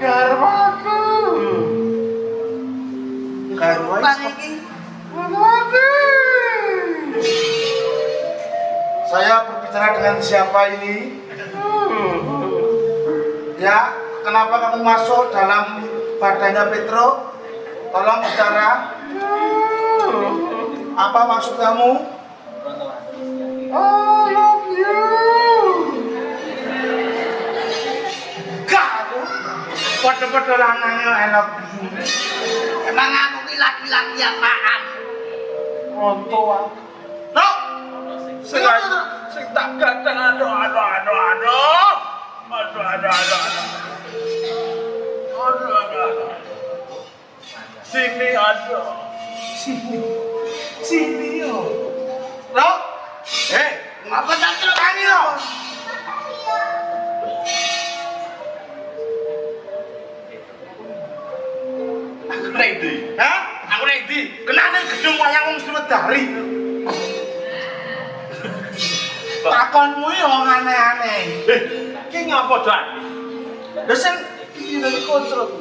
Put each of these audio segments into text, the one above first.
Garwaku. Saya berbicara dengan siapa ini? Ya, kenapa kamu masuk dalam badannya Petro? Tolong bicara. Apa maksud kamu? I love you. Kamu foto-foto lanangnya I love you. Emang aku ini laki-laki apaan? Rontoan. No. Sing tak gadang aduh. Sini ada. Sini yo. No. Ngapa tak terus Yo. Aku ready. Hah? Aku ready. Kenapa gedung wayang wong Sriwedari? Takonmu yo aneh-aneh. Ki ngapa, Dak? Lha sing iki lho kontrol.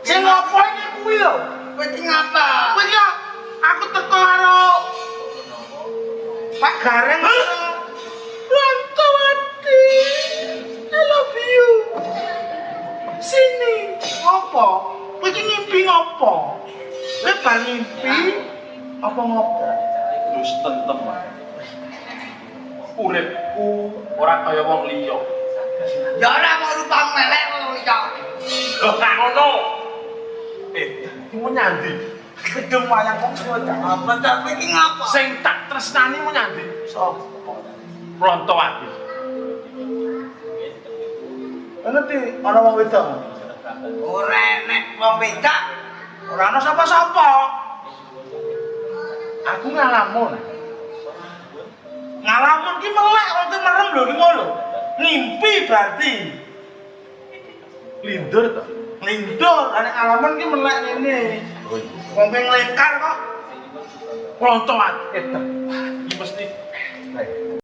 Sing ngopo iki kuwi lho? Kowe iki ngapa? Kowe iki aku teko karo Pak Gareng. Rantawati. I love you. Sini. Ngopo? Kowe iki ngimpi ngopo? Kowe bar ngimpi apa ngopo? Terus tentem uripku ora kaya wong liya. Ya ora mau rupamu elek ngono ya. Lho tak ngono. Iki nyandi. Gedung wayang wong Sriwedari. Apa tak iki ngapa? Sing tak tresnani nyandi. Sopo? Rontowati. Ngerti ana wong wedok. Ora enek wong wedak. Ora ana sapa-sapa. Aku ngalamun. Ngalamun ki melek wong ki merem lho ki ngono. Ngimpi berarti. Lindur to. Lindur, nek ngalamun ki melek ngene. Wong ki nglekar kok. Rontowati. Iki mesti